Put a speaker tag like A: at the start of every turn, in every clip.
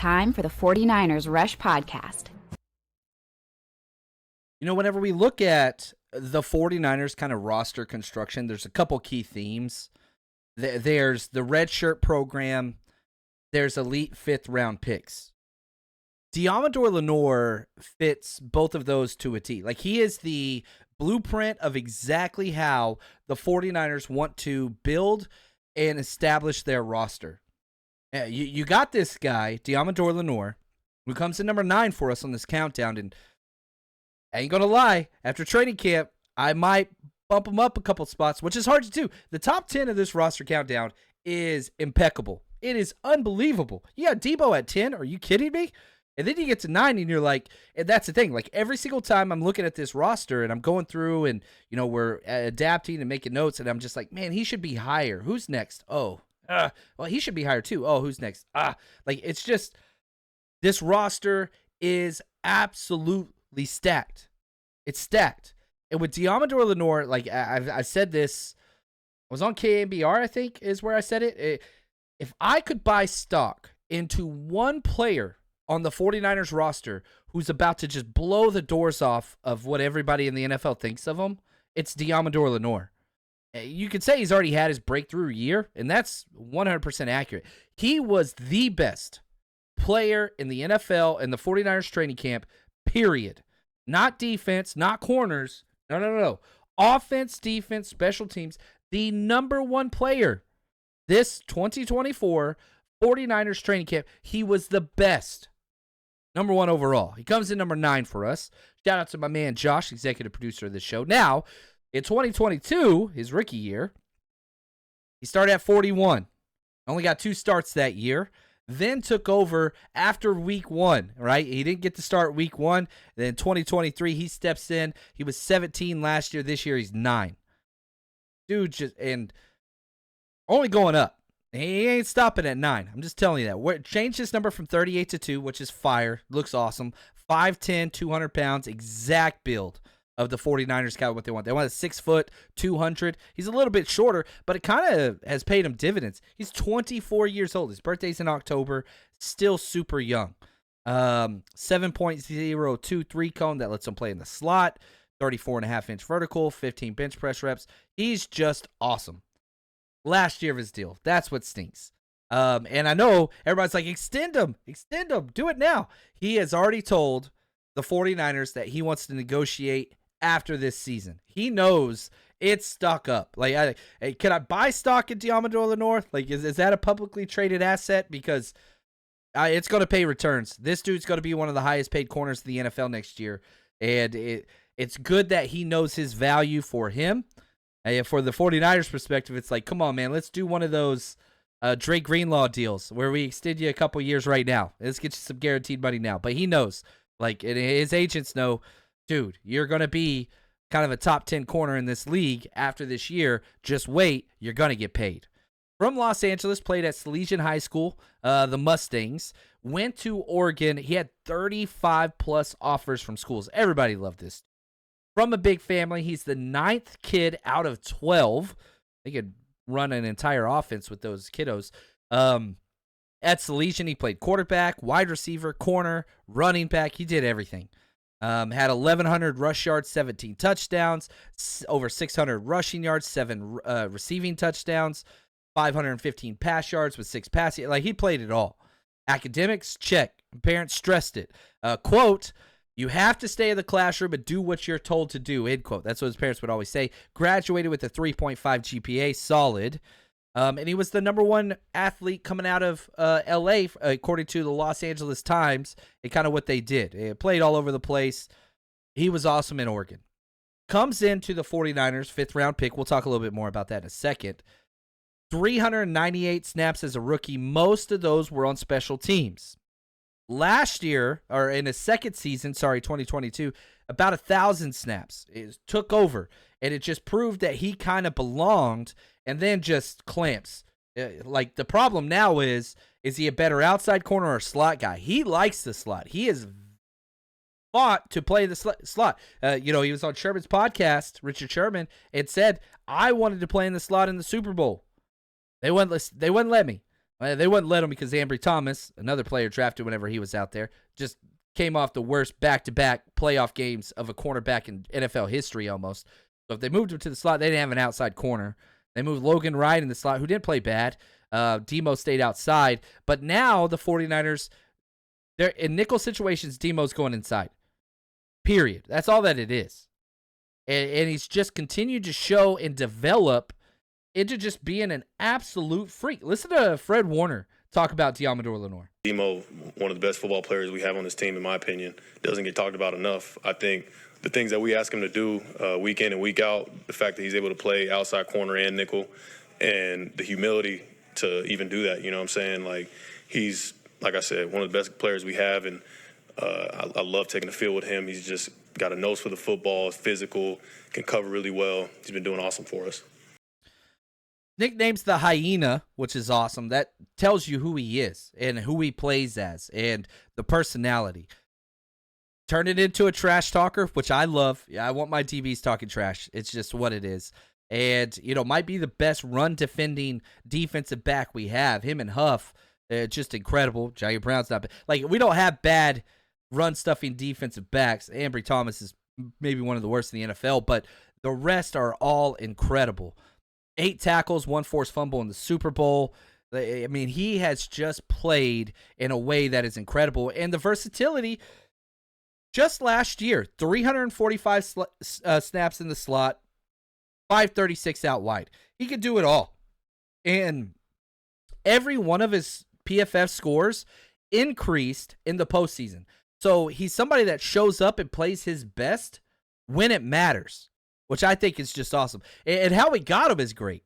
A: Time for the 49ers Rush Podcast.
B: You know, whenever we look at the 49ers kind of roster construction, there's a couple key themes. There's the red shirt program. There's elite fifth-round picks. Deommodore Lenoir fits both of those to a T. Like, he is the blueprint of exactly how the 49ers want to build and establish their roster. You got this guy, Deommodore Lenoir, who comes in number 9 for us on this countdown. And I ain't going to lie, after training camp, I might bump him up a couple spots, which is hard to do. The top 10 of this roster countdown is impeccable. It is unbelievable. You got Debo at 10. Are you kidding me? And then you get to 9 and you're like, and that's the thing. Like, every single time I'm looking at this roster and I'm going through and, you know, we're adapting and making notes, and I'm just like, man, he should be higher. Who's next? Oh, well, he should be higher too. Oh, who's next? Like, it's just, this roster is absolutely stacked. It's stacked. And with Deommodore Lenoir, like, I've said this, I was on KMBR, I think, is where I said it. If I could buy stock into one player on the 49ers roster who's about to just blow the doors off of what everybody in the NFL thinks of him, it's Deommodore Lenoir. You could say he's already had his breakthrough year, and that's 100% accurate. He was the best player in the NFL in the 49ers training camp, period. Not defense, not corners. No. Offense, defense, special teams. The number one player this 2024 49ers training camp. He was the best. Number 1 overall. He comes in number 9 for us. Shout out to my man Josh, executive producer of this show. Now, in 2022, his rookie year, he started at 41. Only got 2 starts that year. Then took over after week 1, right? He didn't get to start week 1. Then 2023, he steps in. He was 17 last year. This year, he's 9. Dude, just, and only going up. He ain't stopping at 9. I'm just telling you that. Change his number from 38 to 2, which is fire. Looks awesome. 5'10", 200 pounds, exact build of the 49ers got what they want. They want a 6 foot, 200. He's a little bit shorter, but it kind of has paid him dividends. He's 24 years old. His birthday's in October. Still super young. 7.023 cone that lets him play in the slot. 34.5-inch vertical, 15 bench press reps. He's just awesome. Last year of his deal. That's what stinks. And I know everybody's like, extend him, do it now. He has already told the 49ers that he wants to negotiate after this season. He knows it's stock up. Like, can I buy stock in Deommodore Lenoir? Like, is that a publicly traded asset? Because it's going to pay returns. This dude's going to be one of the highest paid corners in the NFL next year. And it's good that he knows his value for him. For the 49ers perspective, it's like, come on, man, let's do one of those Drake Greenlaw deals where we extend you a couple years right now. Let's get you some guaranteed money now. But he knows, like, his agents know, dude, you're going to be kind of a top 10 corner in this league after this year. Just wait, you're going to get paid. From Los Angeles, played at Salesian High School, the Mustangs, went to Oregon. He had 35-plus offers from schools. Everybody loved this. From a big family, he's the 9th kid out of 12. They could run an entire offense with those kiddos. At Salesian, he played quarterback, wide receiver, corner, running back. He did everything. Had 1,100 rush yards, 17 touchdowns, over 600 rushing yards, 7 receiving touchdowns, 515 pass yards with 6 passing. Like, he played it all. Academics, check. Parents stressed it. Quote, you have to stay in the classroom and do what you're told to do, end quote. That's what his parents would always say. Graduated with a 3.5 GPA, solid. And he was the number 1 athlete coming out of L.A., according to the Los Angeles Times, and kind of what they did. He played all over the place. He was awesome in Oregon. Comes into the 49ers, 5th-round pick. We'll talk a little bit more about that in a second. 398 snaps as a rookie. Most of those were on special teams. Last year, or in his second season, 2022, about 1,000 snaps. It took over, and it just proved that he kind of belonged, and then just clamps. Like, the problem now is he a better outside corner or slot guy? He likes the slot. He is fought to play the slot. He was on Sherman's podcast, Richard Sherman, and said, I wanted to play in the slot in the Super Bowl. They wouldn't let me. They wouldn't let him because Ambry Thomas, another player drafted whenever he was out there, just came off the worst back-to-back playoff games of a cornerback in NFL history almost. So if they moved him to the slot, they didn't have an outside corner. They moved Logan Wright in the slot, who didn't play bad. Demo stayed outside. But now the 49ers, they're in nickel situations, Demo's going inside. Period. That's all that it is. And he's just continued to show and develop into just being an absolute freak. Listen to Fred Warner talk about Deommodore Lenoir.
C: Demo, one of the best football players we have on this team, in my opinion, doesn't get talked about enough. I think the things that we ask him to do week in and week out, the fact that he's able to play outside corner and nickel, and the humility to even do that, you know what I'm saying? Like, he's, like I said, one of the best players we have, and I love taking the field with him. He's just got a nose for the football, is physical, can cover really well. He's been doing awesome for us.
B: Nickname's the Hyena, which is awesome. That tells you who he is and who he plays as and the personality. Turn it into a trash talker, which I love. Yeah, I want my DBs talking trash. It's just what it is. And, might be the best run-defending defensive back we have. Him and Huff, just incredible. Jair Brown's not bad. Like, we don't have bad run-stuffing defensive backs. Ambry Thomas is maybe one of the worst in the NFL, but the rest are all incredible. 8 tackles, 1 forced fumble in the Super Bowl. I mean, he has just played in a way that is incredible. And the versatility, just last year, 345 snaps in the slot, 536 out wide. He could do it all. And every one of his PFF scores increased in the postseason. So he's somebody that shows up and plays his best when it matters, which I think is just awesome. And how we got him is great.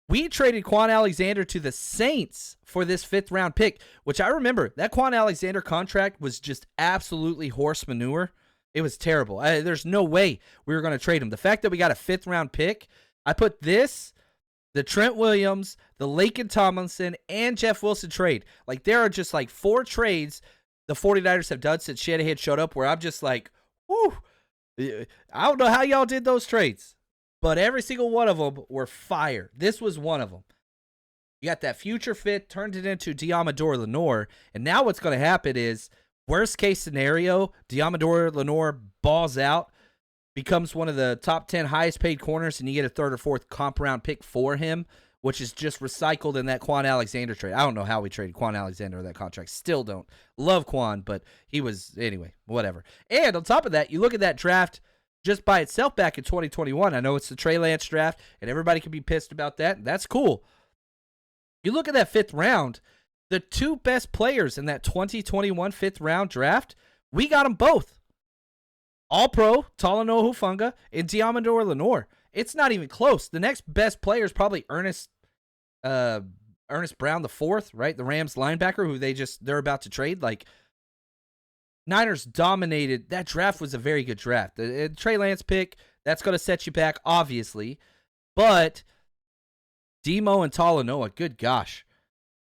B: We traded Quan Alexander to the Saints for this 5th-round pick, which I remember. That Quan Alexander contract was just absolutely horse manure. It was terrible. There's no way we were going to trade him. The fact that we got a 5th-round pick, I put this, the Trent Williams, the Laken Tomlinson, and Jeff Wilson trade. Like, there are just like 4 trades the 49ers have done since Shanahan showed up where I'm just like, whoo. I don't know how y'all did those trades, but every single one of them were fire. This was one of them. You got that future fit, turned it into Deommodore Lenoir, and now what's going to happen is, worst case scenario, Deommodore Lenoir balls out, becomes one of the top 10 highest paid corners, and you get a 3rd or 4th comp round pick for him, which is just recycled in that Quan Alexander trade. I don't know how we traded Quan Alexander in that contract. Still don't. Love Quan, but he was, anyway, whatever. And on top of that, you look at that draft just by itself back in 2021. I know it's the Trey Lance draft, and everybody can be pissed about that. That's cool. You look at that 5th round, the 2 best players in that 2021 5th round draft, we got them both. All-Pro, Talanoa Hufanga, and Deommodore Lenoir. It's not even close. The next best player is probably Ernest Brown the 4th, right? The Rams linebacker who they're about to trade. Like, Niners dominated. That draft was a very good draft. The Trey Lance pick, that's going to set you back, obviously. But Demo and Talanoa, good gosh.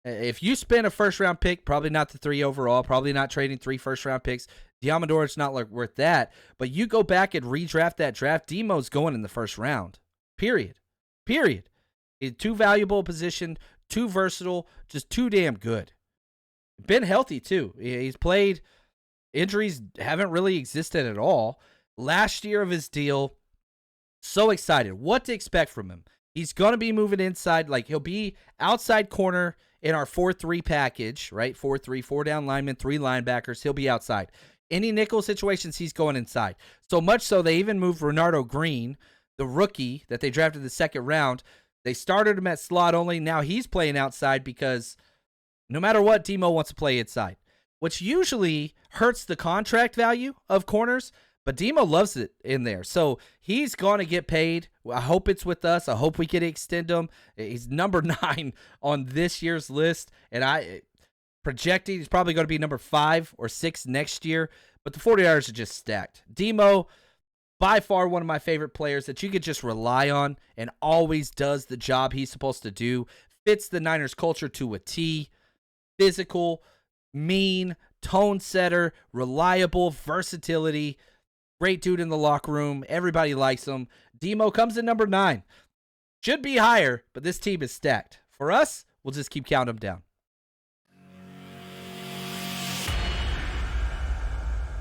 B: If you spend a 1st-round pick, probably not the 3 overall, probably not trading 3 1st-round picks. Deommodore, it's not like worth that. But you go back and redraft that draft, Demo's going in the 1st round. Period. He's too valuable a position, too versatile, just too damn good. Been healthy, too. He's played. Injuries haven't really existed at all. Last year of his deal, so excited. What to expect from him? He's going to be moving inside. Like, he'll be outside corner in our 4-3 package, right? 4-3, 4 down linemen, 3 linebackers. He'll be outside. Any nickel situations, he's going inside. So much so, they even moved Renardo Green, the rookie that they drafted the 2nd round. They started him at slot only. Now he's playing outside because no matter what, Demo wants to play inside, which usually hurts the contract value of corners, but Demo loves it in there. So he's going to get paid. I hope it's with us. I hope we can extend him. He's number 9 on this year's list, and I projecting he's probably going to be number 5 or 6 next year, but the 49ers are just stacked. Demo, by far one of my favorite players that you could just rely on and always does the job he's supposed to do. Fits the Niners culture to a T. Physical, mean, tone setter, reliable, versatility. Great dude in the locker room. Everybody likes him. Demo comes in number 9. Should be higher, but this team is stacked. For us, we'll just keep counting them down.